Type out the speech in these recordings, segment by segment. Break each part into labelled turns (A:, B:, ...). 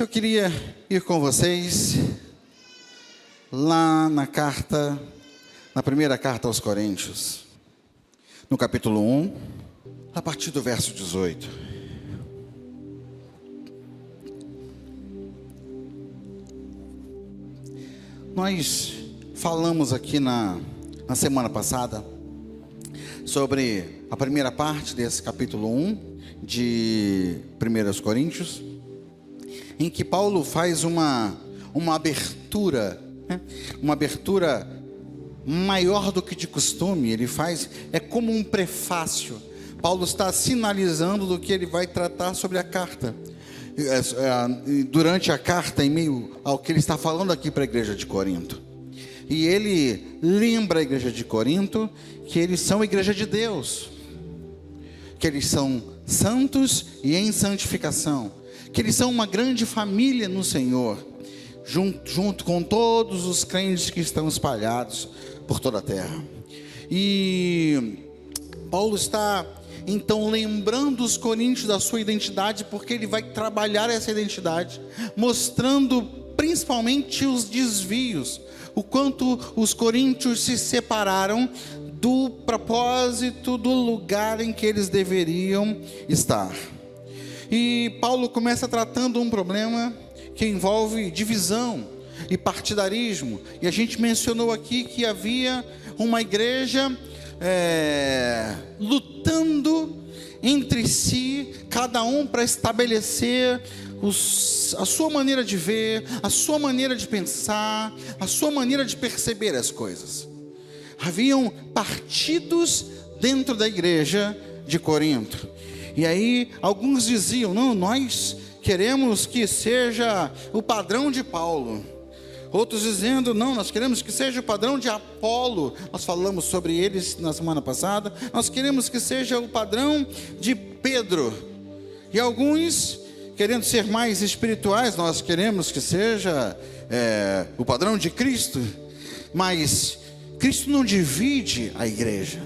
A: Eu queria ir com vocês lá na primeira carta aos Coríntios, no capítulo 1, a partir do verso 18. Nós falamos aqui na semana passada sobre a primeira parte desse capítulo 1 de 1 Coríntios, em que Paulo faz uma abertura, uma abertura maior do que de costume. Ele faz, é como um prefácio. Paulo está sinalizando do que ele vai tratar sobre a carta, durante a carta, em meio ao que ele está falando aqui para a igreja de Corinto. E ele lembra a igreja de Corinto que eles são a igreja de Deus, que eles são santos e em santificação, que eles são uma grande família no Senhor, junto com todos os crentes que estão espalhados por toda a terra. E Paulo está então lembrando os coríntios da sua identidade, porque ele vai trabalhar essa identidade, mostrando principalmente os desvios, o quanto os coríntios se separaram do propósito, do lugar em que eles deveriam estar. E Paulo começa tratando um problema que envolve divisão e partidarismo. E a gente mencionou aqui que havia uma igreja lutando entre si, cada um para estabelecer a sua maneira de ver, a sua maneira de pensar, a sua maneira de perceber as coisas. Haviam partidos dentro da igreja de Corinto. E aí alguns diziam: não, nós queremos que seja o padrão de Paulo. Outros dizendo: não, nós queremos que seja o padrão de Apolo. Nós falamos sobre eles na semana passada. Nós queremos que seja o padrão de Pedro. E alguns, querendo ser mais espirituais, nós queremos que seja o padrão de Cristo. Mas Cristo não divide a igreja.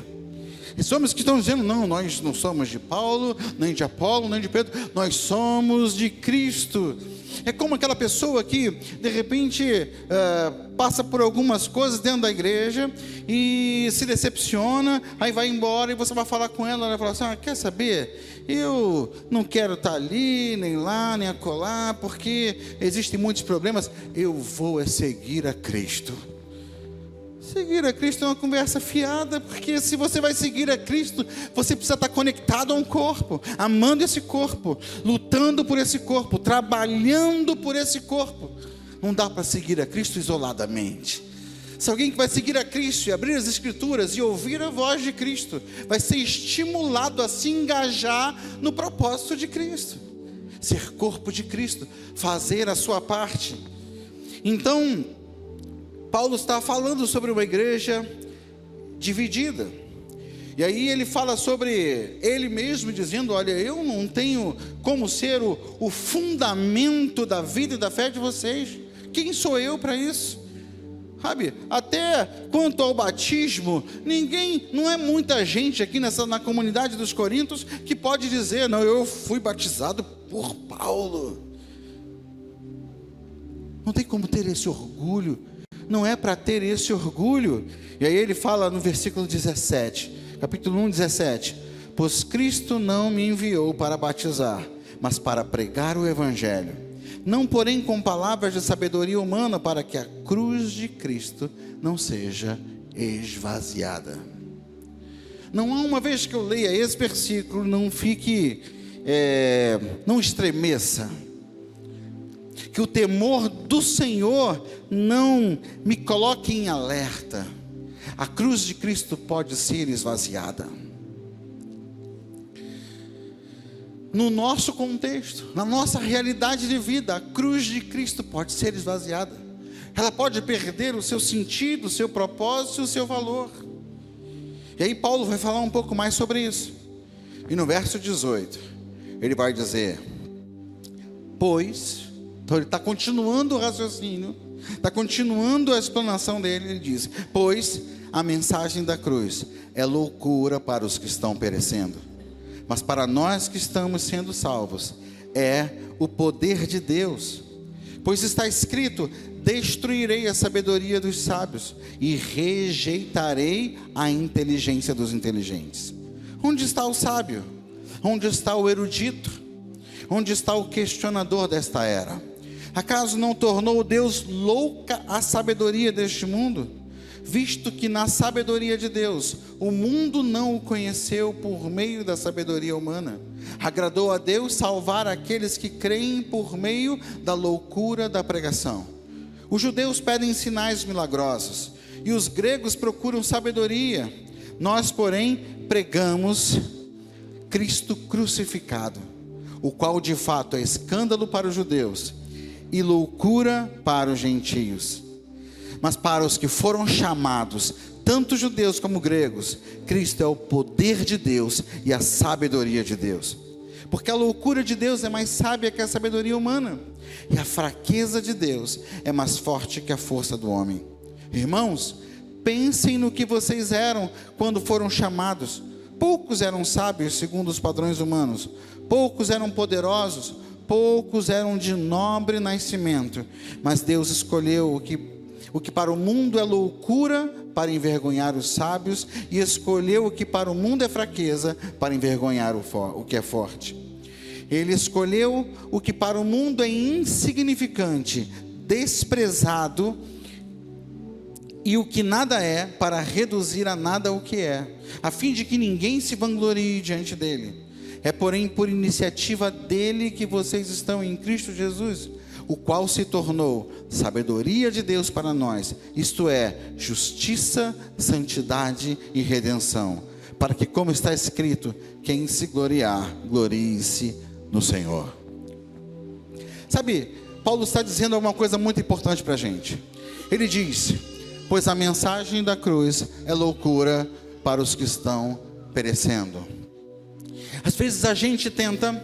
A: E somos que estão dizendo: não, nós não somos de Paulo, nem de Apolo, nem de Pedro, nós somos de Cristo. É como aquela pessoa que de repente passa por algumas coisas dentro da igreja e se decepciona, aí vai embora e você vai falar com ela, ela vai falar assim: quer saber, eu não quero estar ali, nem lá, nem acolá, porque existem muitos problemas, eu vou seguir a Cristo. Seguir a Cristo é uma conversa fiada, porque se você vai seguir a Cristo, você precisa estar conectado a um corpo, amando esse corpo, lutando por esse corpo, trabalhando por esse corpo. Não dá para seguir a Cristo isoladamente. Se alguém que vai seguir a Cristo e abrir as Escrituras e ouvir a voz de Cristo, vai ser estimulado a se engajar no propósito de Cristo, ser corpo de Cristo, fazer a sua parte. Então Paulo está falando sobre uma igreja dividida. E aí ele fala sobre ele mesmo, dizendo: olha, eu não tenho como ser o fundamento da vida e da fé de vocês. Quem sou eu para isso? Sabe, até quanto ao batismo, não é muita gente aqui na comunidade dos Coríntios que pode dizer: não, eu fui batizado por Paulo. Não tem como ter esse orgulho. Não é para ter esse orgulho. E aí ele fala no versículo 17, capítulo 1, 17: pois Cristo não me enviou para batizar, mas para pregar o Evangelho, não porém com palavras de sabedoria humana, para que a cruz de Cristo não seja esvaziada. Não há uma vez que eu leia esse versículo, não estremeça, que o temor do Senhor não me coloque em alerta. A cruz de Cristo pode ser esvaziada. No nosso contexto, na nossa realidade de vida, a cruz de Cristo pode ser esvaziada. Ela pode perder o seu sentido, o seu propósito, o seu valor. E aí Paulo vai falar um pouco mais sobre isso. E no verso 18, ele vai dizer: pois... Então ele está continuando o raciocínio, está continuando a explanação dele. Ele diz: pois a mensagem da cruz é loucura para os que estão perecendo, mas para nós que estamos sendo salvos, é o poder de Deus. Pois está escrito: destruirei a sabedoria dos sábios e rejeitarei a inteligência dos inteligentes. Onde está o sábio? Onde está o erudito? Onde está o questionador desta era? Acaso não tornou Deus louca a sabedoria deste mundo? Visto que na sabedoria de Deus, o mundo não o conheceu por meio da sabedoria humana. Agradou a Deus salvar aqueles que creem por meio da loucura da pregação. Os judeus pedem sinais milagrosos, e os gregos procuram sabedoria. Nós, porém, pregamos Cristo crucificado, o qual de fato é escândalo para os judeus e loucura para os gentios. Mas para os que foram chamados, tanto judeus como gregos, Cristo é o poder de Deus e a sabedoria de Deus. Porque a loucura de Deus é mais sábia que a sabedoria humana, e a fraqueza de Deus é mais forte que a força do homem. Irmãos, pensem no que vocês eram quando foram chamados. Poucos eram sábios segundo os padrões humanos, poucos eram poderosos, poucos eram de nobre nascimento, mas Deus escolheu o que para o mundo é loucura para envergonhar os sábios, e escolheu o que para o mundo é fraqueza para envergonhar o que é forte. Ele escolheu o que para o mundo é insignificante, desprezado, e o que nada é, para reduzir a nada o que é, a fim de que ninguém se vanglorie diante dele. É porém por iniciativa dele que vocês estão em Cristo Jesus, o qual se tornou sabedoria de Deus para nós, isto é, justiça, santidade e redenção, para que, como está escrito, quem se gloriar, glorie-se no Senhor. Sabe, Paulo está dizendo alguma coisa muito importante para a gente. Ele diz: pois a mensagem da cruz é loucura para os que estão perecendo. Às vezes a gente tenta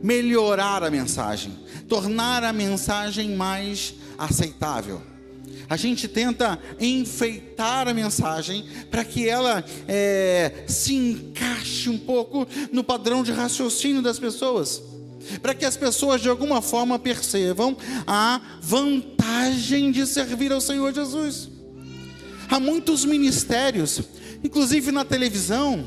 A: melhorar a mensagem, tornar a mensagem mais aceitável. A gente tenta enfeitar a mensagem para que ela se encaixe um pouco no padrão de raciocínio das pessoas, para que as pessoas de alguma forma percebam a vantagem de servir ao Senhor Jesus. Há muitos ministérios, inclusive na televisão,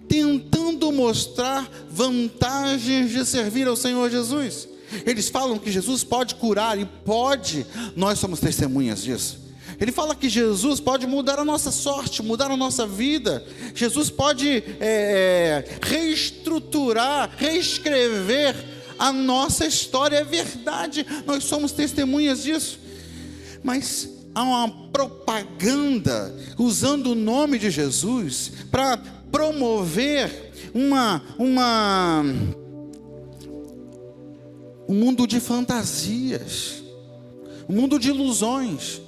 A: tentando mostrar vantagens de servir ao Senhor Jesus. Eles falam que Jesus pode curar, e pode, nós somos testemunhas disso. Ele fala que Jesus pode mudar a nossa sorte, mudar a nossa vida. Jesus pode reestruturar, reescrever a nossa história. É verdade, nós somos testemunhas disso. Mas há uma propaganda usando o nome de Jesus para promover um mundo de fantasias, um mundo de ilusões.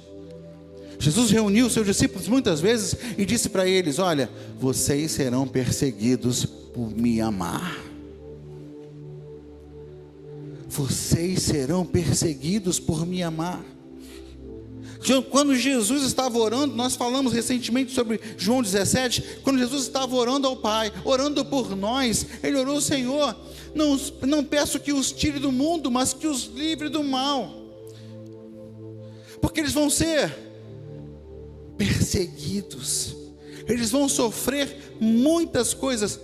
A: Jesus reuniu seus discípulos muitas vezes e disse para eles: olha, vocês serão perseguidos por me amar. Vocês serão perseguidos por me amar. Quando Jesus estava orando, nós falamos recentemente sobre João 17, quando Jesus estava orando ao Pai, orando por nós, Ele orou: Senhor, não peço que os tire do mundo, mas que os livre do mal, porque eles vão ser perseguidos, eles vão sofrer muitas coisas.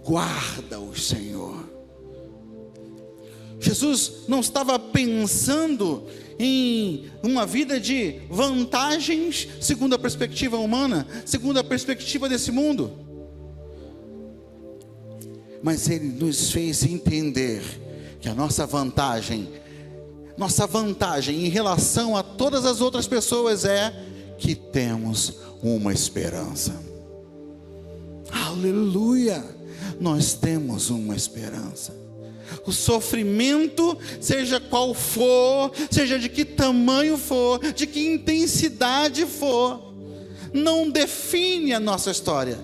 A: Guarda-os, Senhor. Jesus não estava pensando em uma vida de vantagens segundo a perspectiva humana, segundo a perspectiva desse mundo, mas Ele nos fez entender que a nossa vantagem em relação a todas as outras pessoas é que temos uma esperança. Aleluia! Nós temos uma esperança. O sofrimento, seja qual for, seja de que tamanho for, de que intensidade for, não define a nossa história.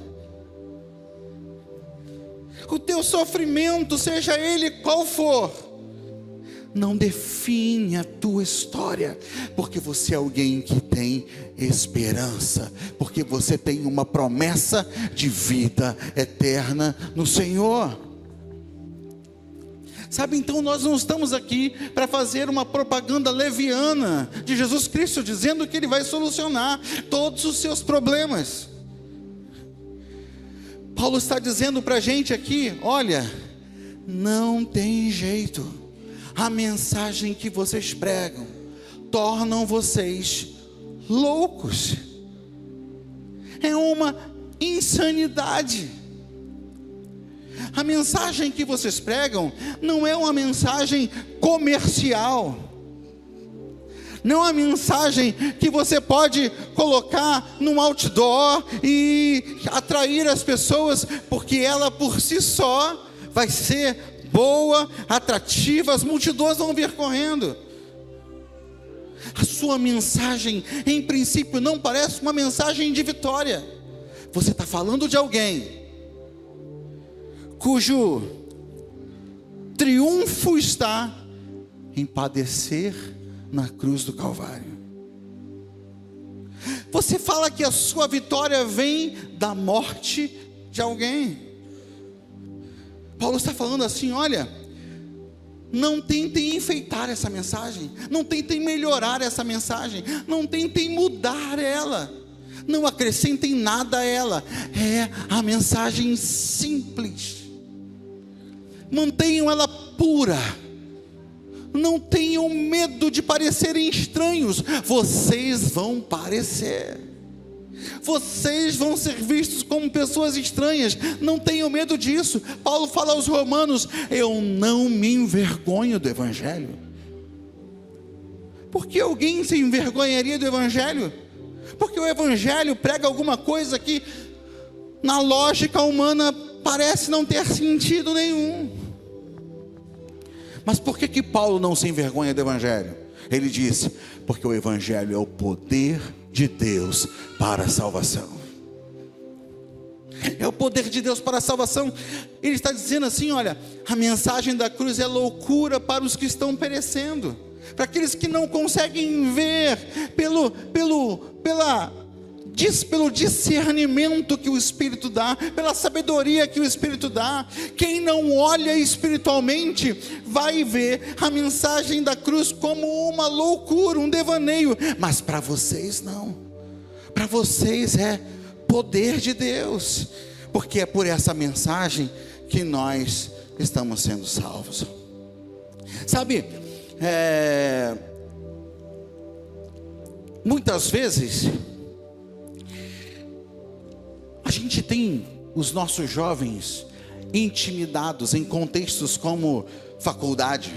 A: O teu sofrimento, seja ele qual for, não define a tua história, porque você é alguém que tem esperança, porque você tem uma promessa de vida eterna no Senhor. Sabe, então nós não estamos aqui para fazer uma propaganda leviana de Jesus Cristo, dizendo que Ele vai solucionar todos os seus problemas. Paulo está dizendo para a gente aqui, olha, não tem jeito, a mensagem que vocês pregam, tornam vocês loucos, é uma insanidade. A mensagem que vocês pregam não é uma mensagem comercial, não é uma mensagem que você pode colocar num outdoor e atrair as pessoas, porque ela por si só vai ser boa, atrativa, as multidões vão vir correndo. A sua mensagem, em princípio, não parece uma mensagem de vitória. Você está falando de alguém cujo triunfo está em padecer na cruz do Calvário. Você fala que a sua vitória vem da morte de alguém. Paulo está falando assim, olha, não tentem enfeitar essa mensagem, não tentem melhorar essa mensagem, não tentem mudar ela, não acrescentem nada a ela, é a mensagem simples. Mantenham ela pura, não tenham medo de parecerem estranhos, vocês vão parecer, vocês vão ser vistos como pessoas estranhas, não tenham medo disso. Paulo fala aos romanos, eu não me envergonho do Evangelho. Por que alguém se envergonharia do Evangelho? Porque o Evangelho prega alguma coisa que na lógica humana parece não ter sentido nenhum. Mas por que Paulo não se envergonha do Evangelho? Ele disse, porque o Evangelho é o poder de Deus para a salvação. É o poder de Deus para a salvação. Ele está dizendo assim, olha, a mensagem da cruz é loucura para os que estão perecendo, para aqueles que não conseguem ver pelo discernimento que o Espírito dá, pela sabedoria que o Espírito dá. Quem não olha espiritualmente vai ver a mensagem da cruz como uma loucura, um devaneio, mas para vocês não, para vocês é poder de Deus, porque é por essa mensagem que nós estamos sendo salvos. Sabe, muitas vezes a gente tem os nossos jovens intimidados em contextos como faculdade,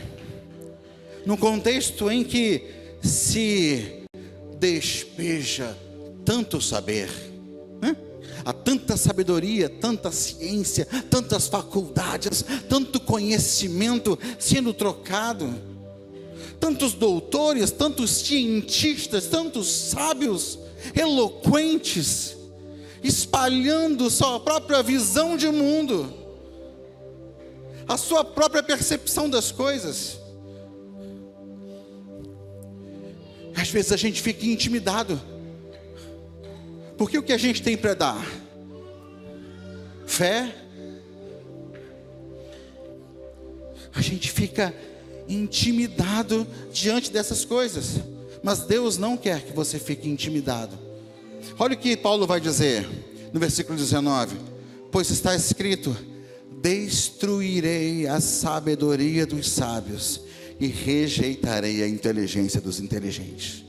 A: num contexto em que se despeja tanto saber, né? Há tanta sabedoria, tanta ciência, tantas faculdades, tanto conhecimento sendo trocado, tantos doutores, tantos cientistas, tantos sábios, eloquentes, espalhando sua própria visão de mundo, a sua própria percepção das coisas. Às vezes a gente fica intimidado, porque o que a gente tem para dar? Fé. A gente fica intimidado diante dessas coisas, mas Deus não quer que você fique intimidado. Olha o que Paulo vai dizer no versículo 19: pois está escrito, destruirei a sabedoria dos sábios e rejeitarei a inteligência dos inteligentes.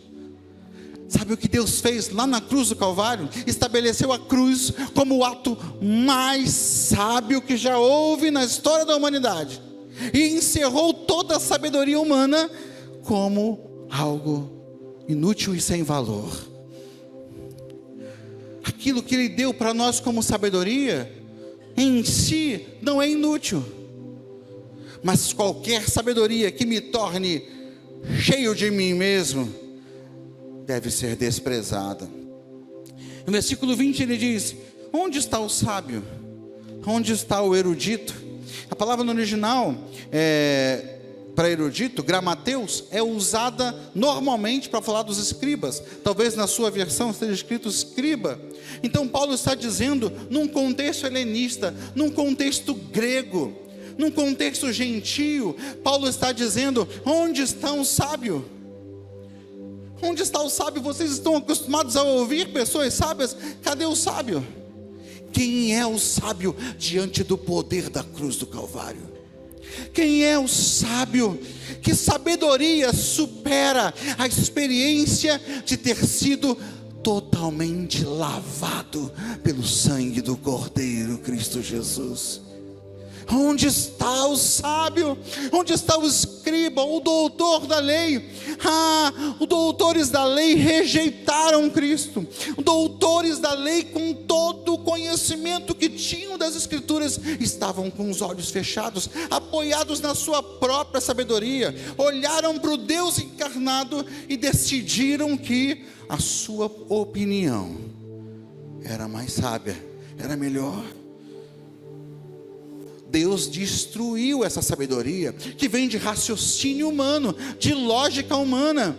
A: Sabe o que Deus fez lá na cruz do Calvário? Estabeleceu a cruz como o ato mais sábio que já houve na história da humanidade, e encerrou toda a sabedoria humana como algo inútil e sem valor. Aquilo que Ele deu para nós como sabedoria, em si não é inútil, mas qualquer sabedoria que me torne cheio de mim mesmo deve ser desprezada. No versículo 20 ele diz: onde está o sábio? Onde está o erudito? A palavra no original para erudito, gramateus, é usada normalmente para falar dos escribas. Talvez na sua versão esteja escrito escriba. Então Paulo está dizendo, num contexto helenista, num contexto grego, num contexto gentio, Paulo está dizendo: onde está o sábio? Onde está o sábio? Vocês estão acostumados a ouvir pessoas sábias. Cadê o sábio? Quem é o sábio diante do poder da cruz do Calvário? Quem é o sábio? Que sabedoria supera a experiência de ter sido totalmente lavado pelo sangue do Cordeiro Cristo Jesus? Onde está o sábio? Onde está o escriba, o doutor da lei? Os doutores da lei rejeitaram Cristo. Os doutores da lei, com todo o conhecimento que tinham das Escrituras, estavam com os olhos fechados, apoiados na sua própria sabedoria. Olharam para o Deus encarnado e decidiram que a sua opinião era mais sábia, era melhor. Deus destruiu essa sabedoria que vem de raciocínio humano, de lógica humana.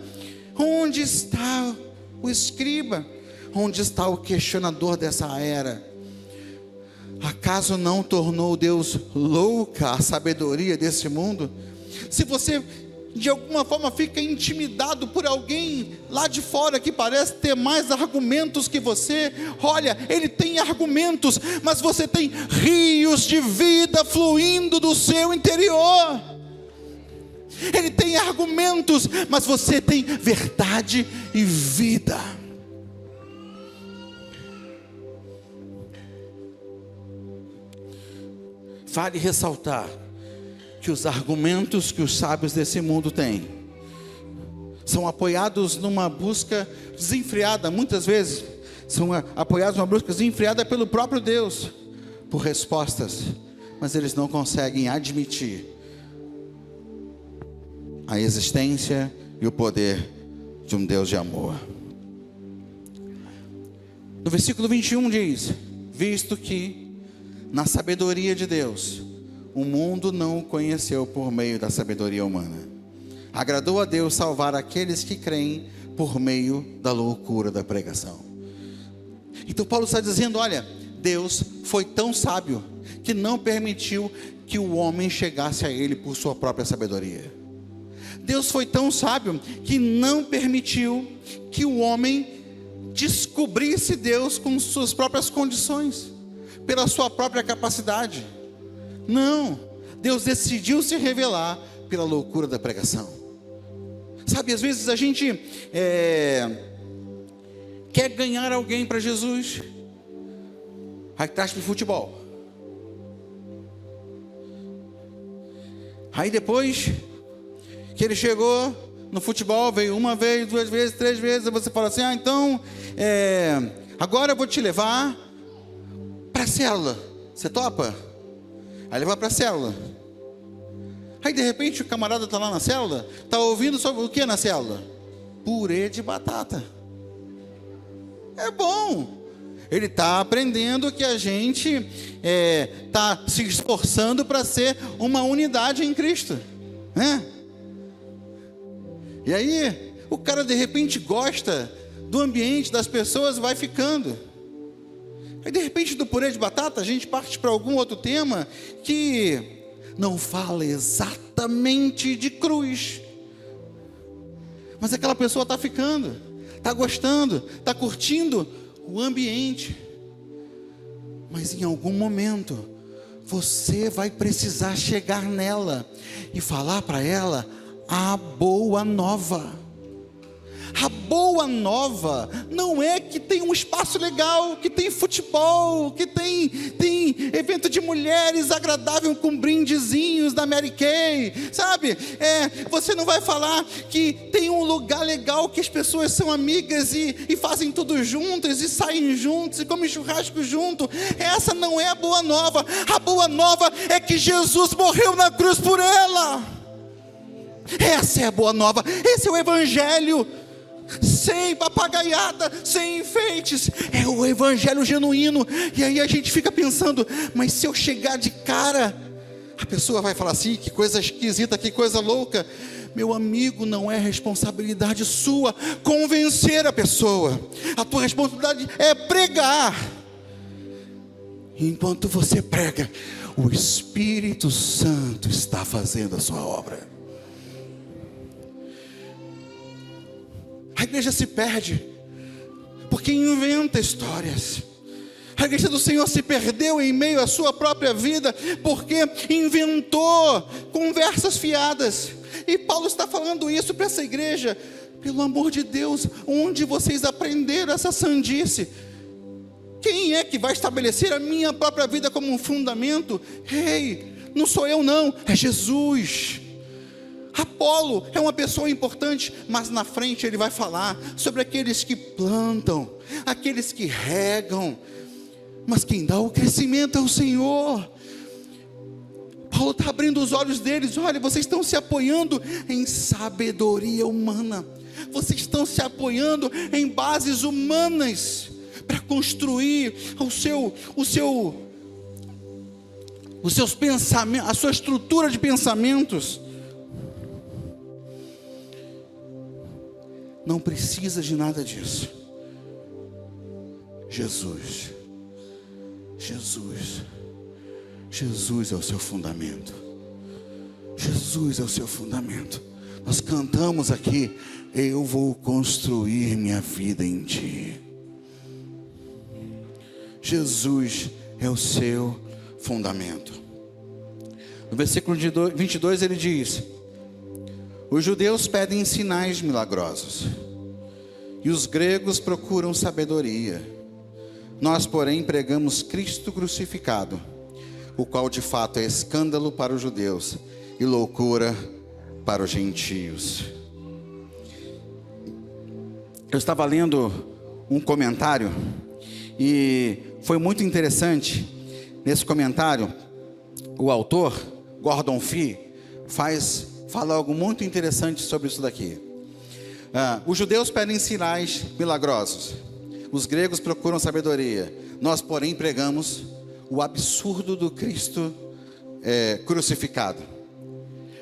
A: Onde está o escriba? Onde está o questionador dessa era? Acaso não tornou Deus louca a sabedoria desse mundo? Se você de alguma forma fica intimidado por alguém lá de fora que parece ter mais argumentos que você, olha, ele tem argumentos, mas você tem rios de vida fluindo do seu interior. Ele tem argumentos, mas você tem verdade e vida. Vale ressaltar que os argumentos que os sábios desse mundo têm são apoiados numa busca desenfreada, muitas vezes são apoiados numa busca desenfreada pelo próprio Deus, por respostas, mas eles não conseguem admitir a existência e o poder de um Deus de amor. No versículo 21 diz: visto que na sabedoria de Deus o mundo não o conheceu por meio da sabedoria humana, agradou a Deus salvar aqueles que creem por meio da loucura da pregação. Então Paulo está dizendo: olha, Deus foi tão sábio que não permitiu que o homem chegasse a ele por sua própria sabedoria. Deus foi tão sábio que não permitiu que o homem descobrisse Deus com suas próprias condições, pela sua própria capacidade. Não, Deus decidiu se revelar pela loucura da pregação. Sabe, às vezes a gente quer ganhar alguém para Jesus, aí traz para o futebol. Aí depois que ele chegou no futebol, veio uma vez, 2 vezes, 3 vezes, aí você fala assim: então, agora eu vou te levar para a célula, você topa? Aí leva para a célula. Aí de repente o camarada está lá na célula, está ouvindo sobre o que na célula? Purê de batata. É bom. Ele está aprendendo que a gente está se esforçando para ser uma unidade em Cristo, né? E aí o cara de repente gosta do ambiente, das pessoas, vai ficando. Aí de repente do purê de batata a gente parte para algum outro tema que não fala exatamente de cruz, mas aquela pessoa está ficando, está gostando, está curtindo o ambiente. Mas em algum momento você vai precisar chegar nela e falar para ela a boa nova. A boa nova não é que tem um espaço legal, que tem futebol, que tem evento de mulheres agradável com brindezinhos da Mary Kay, sabe? Você não vai falar que tem um lugar legal que as pessoas são amigas e fazem tudo juntas, e saem juntos, e comem churrasco junto. Essa não é a boa nova. A boa nova é que Jesus morreu na cruz por ela. Essa é a boa nova. Esse é o evangelho. Sem papagaiada, sem enfeites, é o evangelho genuíno. E aí a gente fica pensando: mas se eu chegar de cara, a pessoa vai falar assim: que coisa esquisita, que coisa louca. Meu amigo, não é responsabilidade sua convencer a pessoa. A tua responsabilidade é pregar. E enquanto você prega, O Espírito Santo está fazendo a sua obra. A igreja se perde porque inventa histórias. A igreja do Senhor se perdeu em meio à sua própria vida porque inventou conversas fiadas. E Paulo está falando isso para essa igreja. Pelo amor de Deus, onde vocês aprenderam essa sandice? Quem é que vai estabelecer a minha própria vida como um fundamento? Ei, não sou eu não, é Jesus. Apolo é uma pessoa importante, mas na frente ele vai falar sobre aqueles que plantam, aqueles que regam, mas quem dá o crescimento é o Senhor. Paulo está abrindo os olhos deles. Olha, vocês estão se apoiando em sabedoria humana, vocês estão se apoiando em bases humanas para construir os seus pensamentos, a sua estrutura de pensamentos. Não precisa de nada disso. Jesus é o seu fundamento. Jesus é o seu fundamento. Nós cantamos aqui: eu vou construir minha vida em ti. Jesus é o seu fundamento. No versículo 22 ele diz: os judeus pedem sinais milagrosos e os gregos procuram sabedoria. Nós, porém, pregamos Cristo crucificado, o qual de fato é escândalo para os judeus e loucura para os gentios. Eu estava lendo um comentário e foi muito interessante. Nesse comentário, o autor, Gordon Fee, fala algo muito interessante sobre isso daqui. Os judeus pedem sinais milagrosos, os gregos procuram sabedoria. Nós, porém, pregamos o absurdo do Cristo crucificado.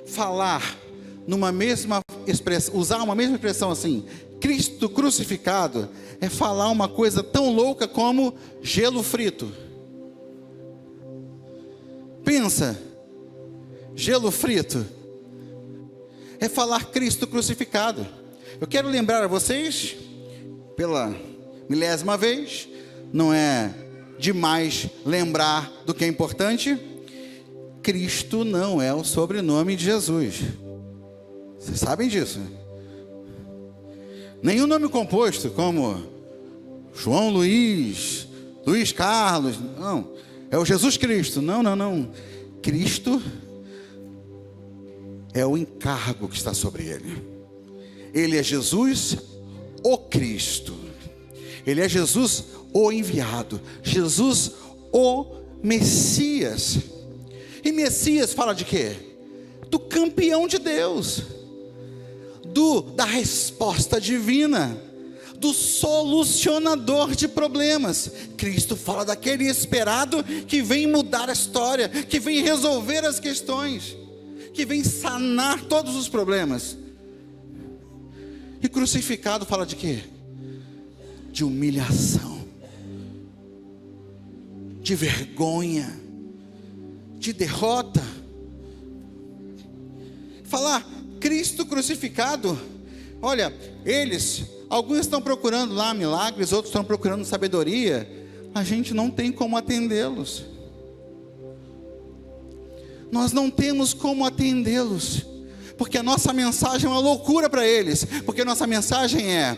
A: Falar numa mesma expressão, usar uma mesma expressão assim, Cristo crucificado, é falar uma coisa tão louca como gelo frito. Pensa, gelo frito é falar Cristo crucificado. Eu quero lembrar a vocês, pela milésima vez, não é demais lembrar do que é importante: Cristo não é o sobrenome de Jesus. Vocês sabem disso? Nenhum nome composto, como João Luiz, Luiz Carlos, não, é o Jesus Cristo. Não. Cristo é o encargo que está sobre ele. Ele é Jesus, o Cristo. Ele é Jesus, o enviado. Jesus, o Messias. E Messias fala de quê? Do campeão de Deus, da resposta divina, do solucionador de problemas. Cristo fala daquele esperado que vem mudar a história, que vem resolver as questões, que vem sanar todos os problemas. E crucificado fala de quê? De humilhação, de vergonha, de derrota. Falar Cristo crucificado, olha, alguns estão procurando lá milagres, outros estão procurando sabedoria. A gente não tem como atendê-los. Nós não temos como atendê-los, porque a nossa mensagem é uma loucura para eles. Porque a nossa mensagem é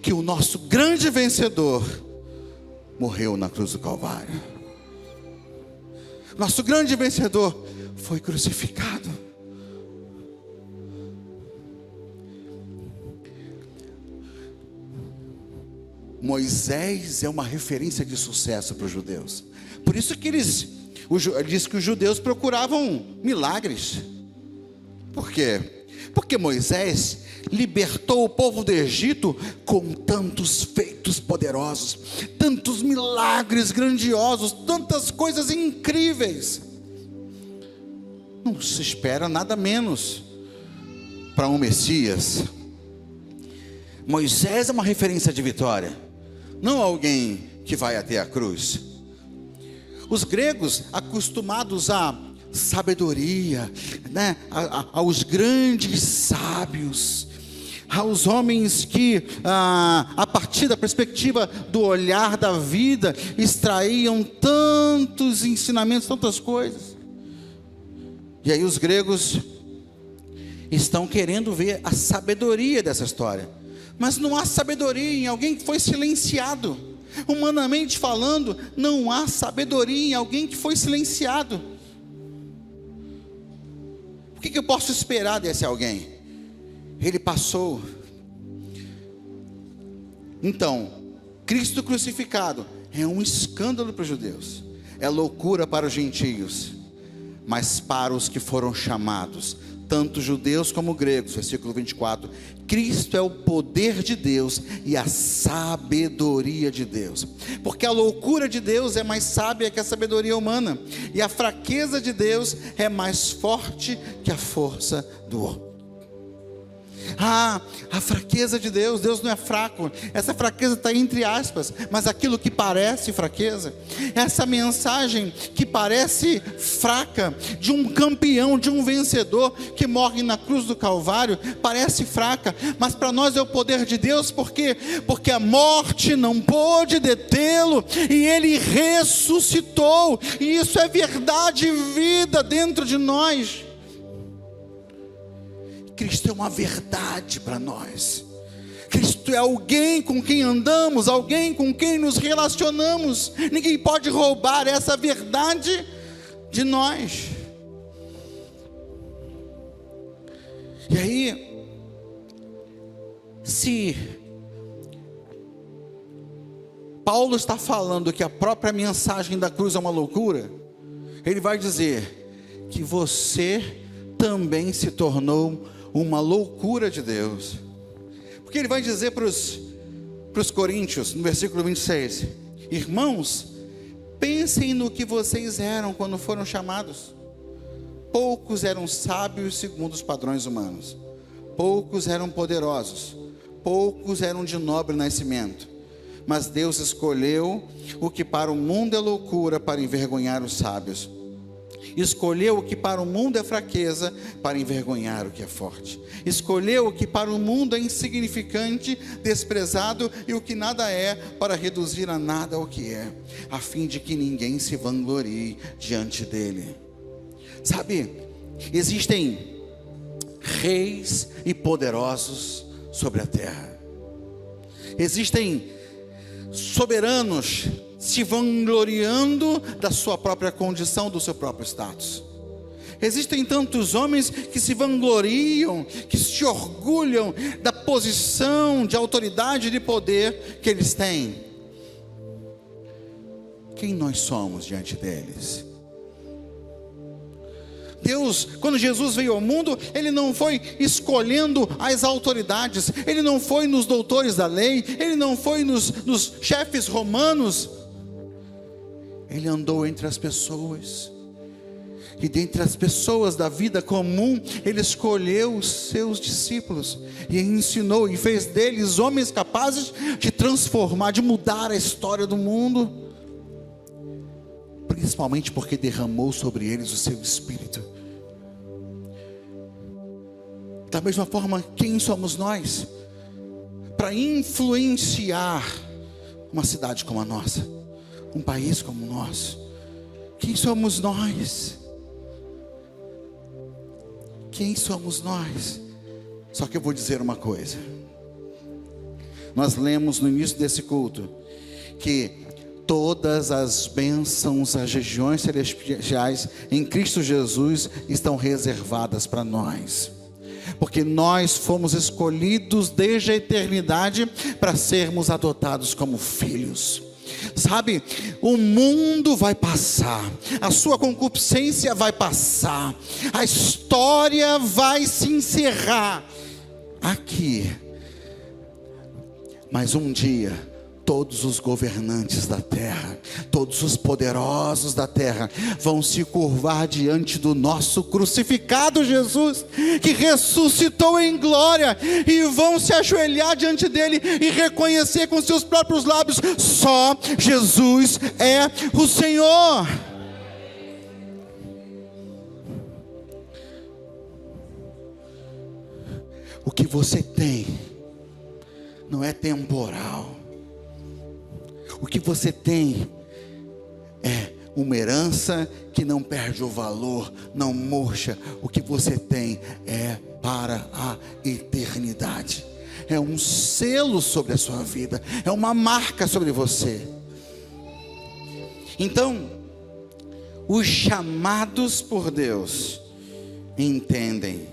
A: que o nosso grande vencedor morreu na cruz do Calvário. Nosso grande vencedor foi crucificado. Moisés é uma referência de sucesso para os judeus. Por isso que diz que os judeus procuravam milagres. Por quê? Porque Moisés libertou o povo do Egito com tantos feitos poderosos, tantos milagres grandiosos, tantas coisas incríveis. Não se espera nada menos para um Messias. Moisés é uma referência de vitória, não alguém que vai até a cruz. Os gregos, acostumados à sabedoria, né? Aos grandes sábios, aos homens que, a partir da perspectiva do olhar da vida, extraíam tantos ensinamentos, tantas coisas. E aí os gregos estão querendo ver a sabedoria dessa história, mas não há sabedoria em alguém que foi silenciado. Humanamente falando, não há sabedoria em alguém que foi silenciado. O que eu posso esperar desse alguém? Ele passou. Então, Cristo crucificado é um escândalo para os judeus, é loucura para os gentios, mas para os que foram chamados, tanto judeus como gregos, versículo 24, Cristo é o poder de Deus e a sabedoria de Deus, porque a loucura de Deus é mais sábia que a sabedoria humana, e a fraqueza de Deus é mais forte que a força do homem. A fraqueza de Deus, Deus não é fraco, essa fraqueza está entre aspas, mas aquilo que parece fraqueza, essa mensagem que parece fraca, de um campeão, de um vencedor, que morre na cruz do Calvário, parece fraca, mas para nós é o poder de Deus, porque a morte não pôde detê-lo, e ele ressuscitou, e isso é verdade e vida dentro de nós. Cristo é uma verdade para nós. Cristo é alguém com quem andamos, alguém com quem nos relacionamos. Ninguém pode roubar essa verdade de nós. E aí, se Paulo está falando que a própria mensagem da cruz é uma loucura, ele vai dizer que você também se tornou uma loucura de Deus, porque ele vai dizer para os coríntios, no versículo 26, irmãos, pensem no que vocês eram quando foram chamados. Poucos eram sábios segundo os padrões humanos, poucos eram poderosos, poucos eram de nobre nascimento, mas Deus escolheu o que para o mundo é loucura para envergonhar os sábios. Escolheu o que para o mundo é fraqueza para envergonhar o que é forte. Escolheu o que para o mundo é insignificante, desprezado, e o que nada é, para reduzir a nada o que é, a fim de que ninguém se vanglorie diante dele. Sabe, existem reis e poderosos sobre a terra. Existem soberanos se vangloriando da sua própria condição, do seu próprio status. Existem tantos homens que se vangloriam, que se orgulham da posição de autoridade e de poder que eles têm. Quem nós somos diante deles? Deus, quando Jesus veio ao mundo, Ele não foi escolhendo as autoridades, Ele não foi nos doutores da lei, Ele não foi nos chefes romanos. Ele andou entre as pessoas, e dentre as pessoas da vida comum, Ele escolheu os seus discípulos, e ensinou, e fez deles homens capazes de transformar, de mudar a história do mundo, principalmente porque derramou sobre eles o seu Espírito. Da mesma forma, quem somos nós para influenciar uma cidade como a nossa, um país como o nosso? Quem somos nós? Quem somos nós? Só que eu vou dizer uma coisa. Nós lemos no início desse culto que todas as bênçãos, as regiões celestiais em Cristo Jesus estão reservadas para nós, porque nós fomos escolhidos desde a eternidade para sermos adotados como filhos. Sabe, o mundo vai passar, a sua concupiscência vai passar, a história vai se encerrar aqui, mas um dia todos os governantes da terra, todos os poderosos da terra vão se curvar diante do nosso crucificado Jesus, que ressuscitou em glória, e vão se ajoelhar diante dele e reconhecer com seus próprios lábios: só Jesus é o Senhor. O que você tem não é temporal. O que você tem é uma herança que não perde o valor, não murcha. O que você tem é para a eternidade. É um selo sobre a sua vida, é uma marca sobre você. Então, os chamados por Deus entendem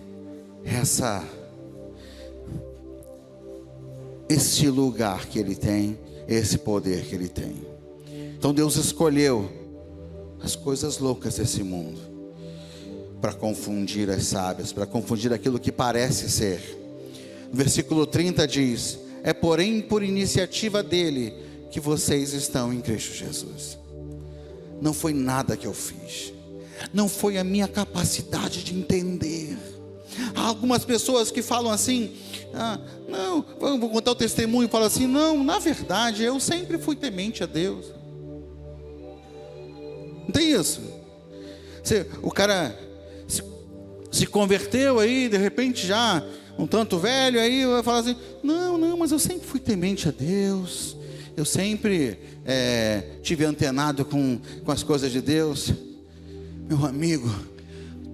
A: esse lugar que Ele tem, esse poder que Ele tem. Então Deus escolheu as coisas loucas desse mundo para confundir as sábias, para confundir aquilo que parece ser. No versículo 30 diz: é porém por iniciativa dEle que vocês estão em Cristo Jesus. Não foi nada que eu fiz, não foi a minha capacidade de entender. Há algumas pessoas que falam assim: não, vou contar o testemunho, e falam assim: não, na verdade eu sempre fui temente a Deus. Não tem isso? O cara se converteu aí, de repente já um tanto velho, aí vai falar assim: não, mas eu sempre fui temente a Deus, eu sempre tive antenado com as coisas de Deus. Meu amigo,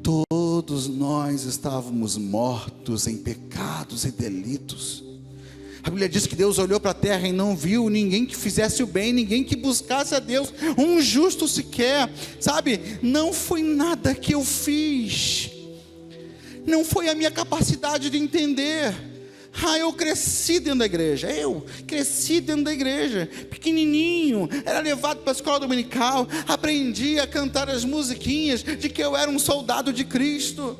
A: todos nós estávamos mortos em pecados e delitos. A Bíblia diz que Deus olhou para a terra e não viu ninguém que fizesse o bem, ninguém que buscasse a Deus, um justo sequer, sabe? Não foi nada que eu fiz, não foi a minha capacidade de entender. Eu cresci dentro da igreja, pequenininho, era levado para a escola dominical, aprendi a cantar as musiquinhas de que eu era um soldado de Cristo.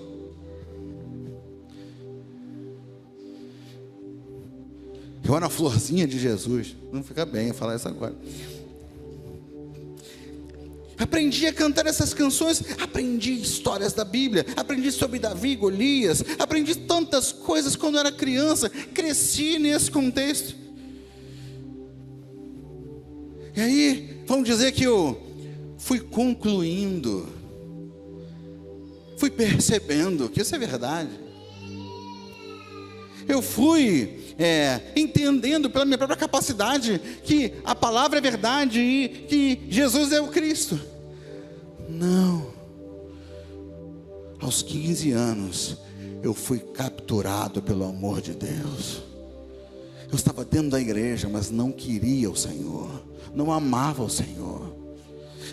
A: Eu era uma florzinha de Jesus. Não fica bem eu falar isso agora. Aprendi a cantar essas canções, aprendi histórias da Bíblia, aprendi sobre Davi, Golias, aprendi tantas coisas quando eu era criança, cresci nesse contexto. E aí, vamos dizer que eu fui concluindo, fui percebendo que isso é verdade. Eu fui entendendo pela minha própria capacidade que a palavra é verdade e que Jesus é o Cristo. Não. Aos 15 anos eu fui capturado pelo amor de Deus. Eu estava dentro da igreja, mas não queria o Senhor, não amava o Senhor.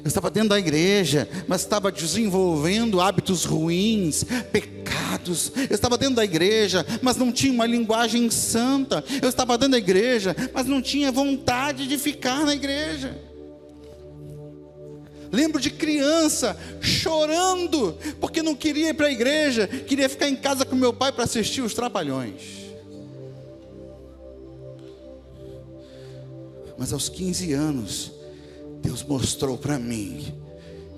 A: Eu estava dentro da igreja, mas estava desenvolvendo hábitos ruins, pecados. Eu estava dentro da igreja, mas não tinha uma linguagem santa. Eu estava dentro da igreja, mas não tinha vontade de ficar na igreja. Lembro de criança chorando porque não queria ir para a igreja, queria ficar em casa com meu pai para assistir os Trapalhões. Mas aos 15 anos, Deus mostrou para mim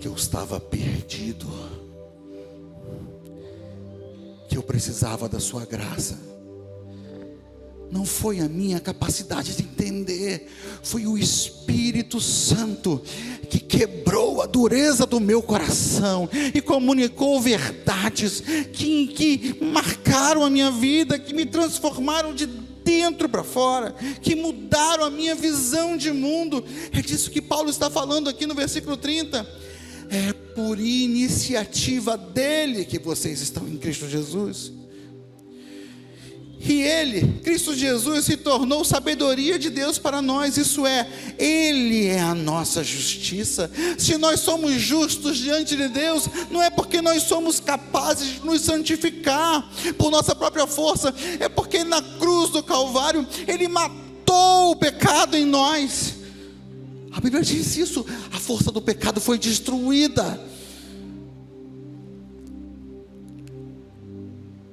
A: que eu estava perdido, que eu precisava da sua graça. Não foi a minha capacidade de entender, foi o Espírito Santo que quebrou a dureza do meu coração e comunicou verdades que marcaram a minha vida, que me transformaram de dentro para fora, que mudaram a minha visão de mundo. É disso que Paulo está falando aqui no versículo 30. É por iniciativa dele que vocês estão em Cristo Jesus. E Ele, Cristo Jesus, se tornou sabedoria de Deus para nós. Isso é, Ele é a nossa justiça. Se nós somos justos diante de Deus, não é porque nós somos capazes de nos santificar por nossa própria força, é porque na cruz do Calvário Ele matou o pecado em nós. A Bíblia diz isso, a força do pecado foi destruída,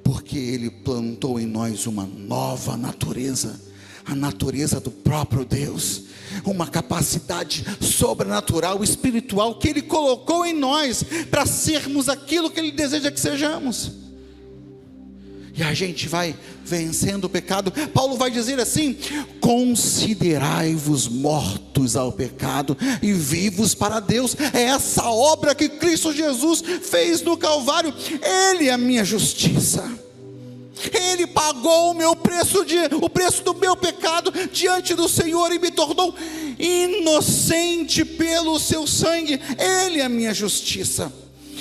A: porque Ele plantou em nós uma nova natureza, a natureza do próprio Deus, uma capacidade sobrenatural, espiritual, que Ele colocou em nós, para sermos aquilo que Ele deseja que sejamos. E a gente vai vencendo o pecado. Paulo vai dizer assim: considerai-vos mortos ao pecado e vivos para Deus. É essa obra que Cristo Jesus fez no Calvário. Ele é a minha justiça. Ele pagou o preço do meu pecado diante do Senhor e me tornou inocente pelo seu sangue. Ele é a minha justiça.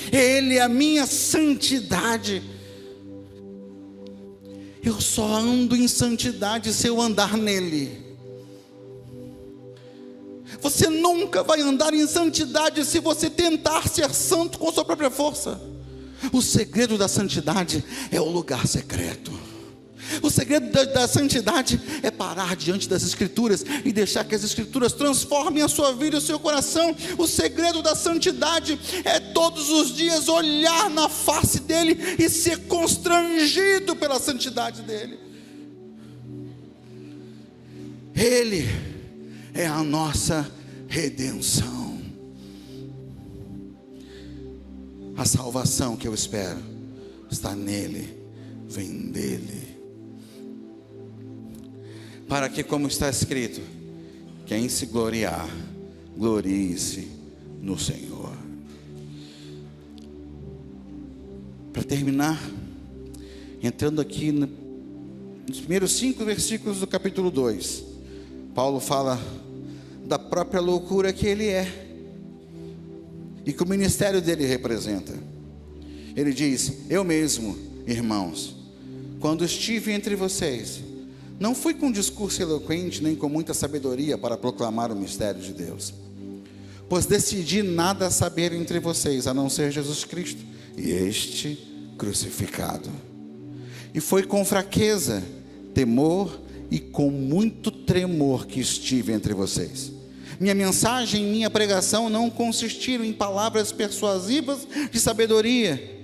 A: Ele é a minha santidade. Eu só ando em santidade se eu andar nele. Você nunca vai andar em santidade se você tentar ser santo com sua própria força. O segredo da santidade é o lugar secreto. O segredo da santidade é parar diante das Escrituras e deixar que as Escrituras transformem a sua vida e o seu coração. O segredo da santidade é todos os dias olhar na face dele e ser constrangido pela santidade dele. Ele é a nossa redenção. A salvação que eu espero está nele, vem dele. Para que, como está escrito, quem se gloriar, glorie-se no Senhor. Para terminar, entrando aqui nos primeiros 5 versículos do capítulo 2, Paulo fala da própria loucura que ele é e que o ministério dele representa. Ele diz: eu mesmo, irmãos, quando estive entre vocês, não fui com discurso eloquente, nem com muita sabedoria para proclamar o mistério de Deus, pois decidi nada saber entre vocês, a não ser Jesus Cristo e este crucificado. E foi com fraqueza, temor e com muito tremor que estive entre vocês. Minha mensagem e minha pregação não consistiram em palavras persuasivas de sabedoria,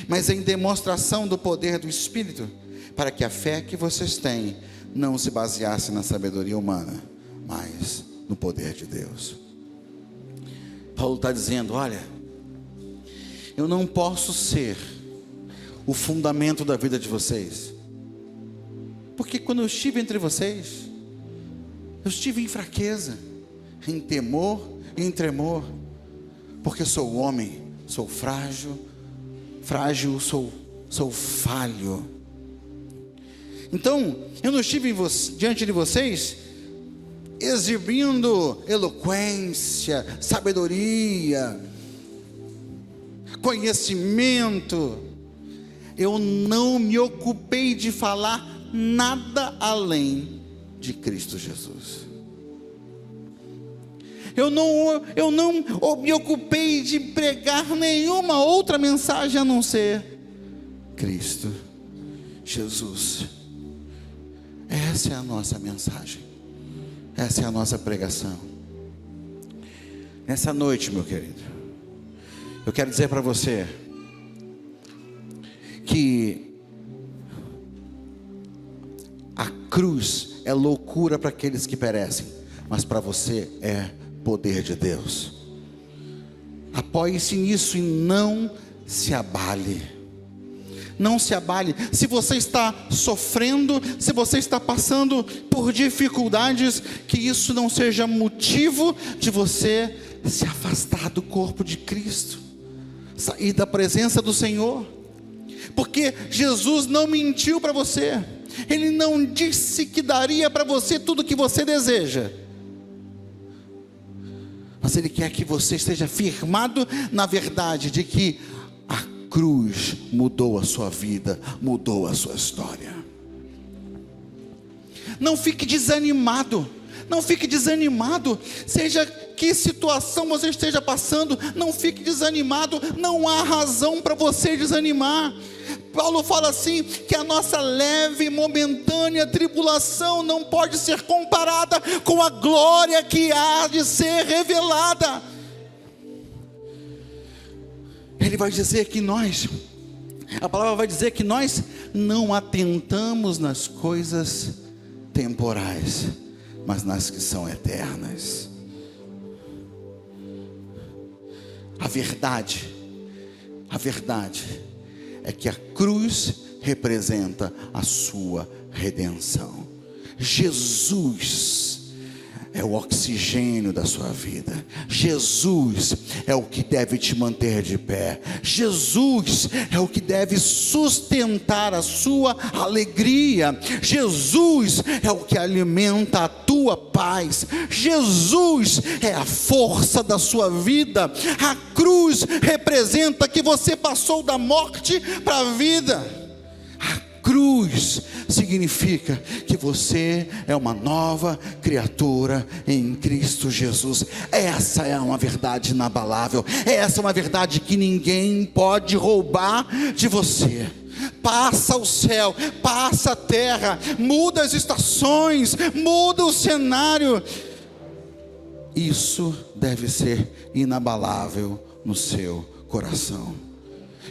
A: mas em demonstração do poder do Espírito, para que a fé que vocês têm não se baseasse na sabedoria humana, mas no poder de Deus. Paulo está dizendo: olha, eu não posso ser o fundamento da vida de vocês, porque quando eu estive entre vocês, eu estive em fraqueza, em temor e em tremor, porque sou homem, sou frágil, sou falho. Então, eu não estive diante de vocês exibindo eloquência, sabedoria, conhecimento. Eu não me ocupei de falar nada além de Cristo Jesus. Eu não me ocupei de pregar nenhuma outra mensagem a não ser Cristo Jesus. Essa é a nossa mensagem, essa é a nossa pregação. Nessa noite, meu querido, eu quero dizer para você que a cruz é loucura para aqueles que perecem, mas para você é poder de Deus. Apoie-se nisso e não se abale. Não se abale. Se você está sofrendo, se você está passando por dificuldades, que isso não seja motivo de você se afastar do corpo de Cristo, sair da presença do Senhor, porque Jesus não mentiu para você. Ele não disse que daria para você tudo o que você deseja, mas Ele quer que você esteja firmado na verdade de que a cruz mudou a sua vida, mudou a sua história. Não fique desanimado, não fique desanimado, seja que situação você esteja passando, não fique desanimado, não há razão para você desanimar. Paulo fala assim, que a nossa leve e momentânea tribulação não pode ser comparada com a glória que há de ser revelada. Ele vai dizer que a palavra vai dizer que nós não atentamos nas coisas temporais, mas nas que são eternas. A verdade é que a cruz representa a sua redenção. Jesus é o oxigênio da sua vida. Jesus é o que deve te manter de pé. Jesus é o que deve sustentar a sua alegria. Jesus é o que alimenta a tua paz. Jesus é a força da sua vida. A cruz representa que você passou da morte para a vida. Cruz significa que você é uma nova criatura em Cristo Jesus. Essa é uma verdade inabalável. Essa é uma verdade que ninguém pode roubar de você. Passa o céu, passa a terra, muda as estações, muda o cenário. Isso deve ser inabalável no seu coração.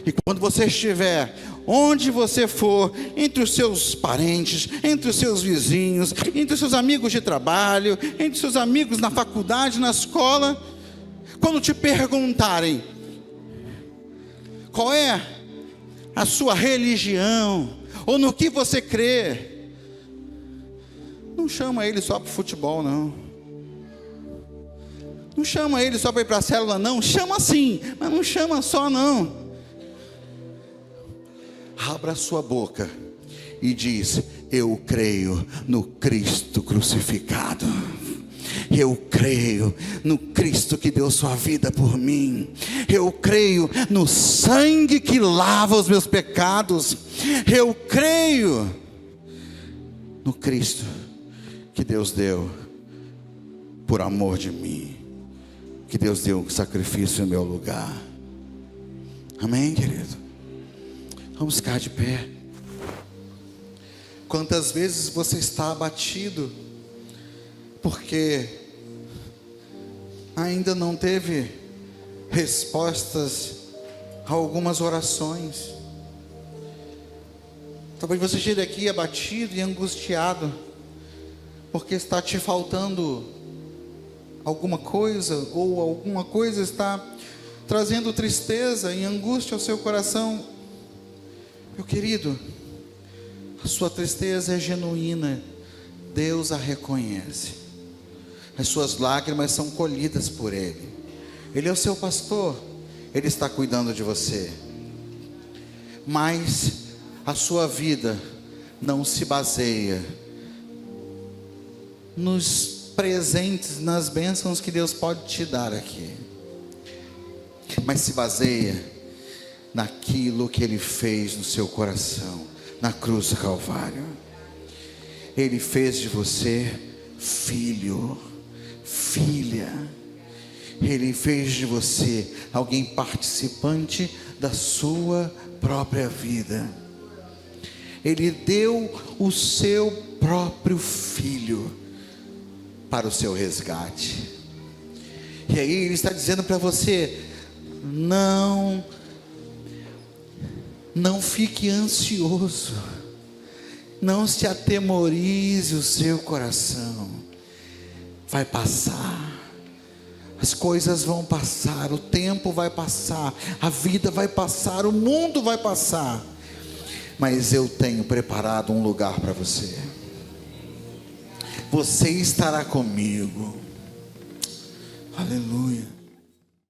A: E quando você estiver onde você for, entre os seus parentes, entre os seus vizinhos, entre os seus amigos de trabalho, entre os seus amigos na faculdade, na escola, quando te perguntarem qual é a sua religião, ou no que você crê, não chama ele só para o futebol, não. Não chama ele só para ir para a célula, não. Chama sim, mas não chama só, não. Abra a sua boca e diz: eu creio no Cristo crucificado. Eu creio no Cristo que deu sua vida por mim. Eu creio no sangue que lava os meus pecados. Eu creio no Cristo que Deus deu por amor de mim, que Deus deu um sacrifício em meu lugar. Amém, querido? Vamos ficar de pé. Quantas vezes você está abatido porque ainda não teve respostas a algumas orações? Talvez você chegue aqui abatido e angustiado porque está te faltando alguma coisa, ou alguma coisa está trazendo tristeza e angústia ao seu coração. Meu querido, a sua tristeza é genuína, Deus a reconhece. As suas lágrimas são colhidas por Ele. Ele é o seu pastor, Ele está cuidando de você. Mas a sua vida não se baseia nos presentes, nas bênçãos que Deus pode te dar aqui, mas se baseia naquilo que Ele fez no seu coração, na cruz do Calvário. Ele fez de você filho, filha. Ele fez de você alguém participante da sua própria vida. Ele deu o seu próprio filho para o seu resgate. E aí Ele está dizendo para você: não fique ansioso, não se atemorize o seu coração. Vai passar, as coisas vão passar, o tempo vai passar, a vida vai passar, o mundo vai passar, mas eu tenho preparado um lugar para você. Você estará comigo. Aleluia.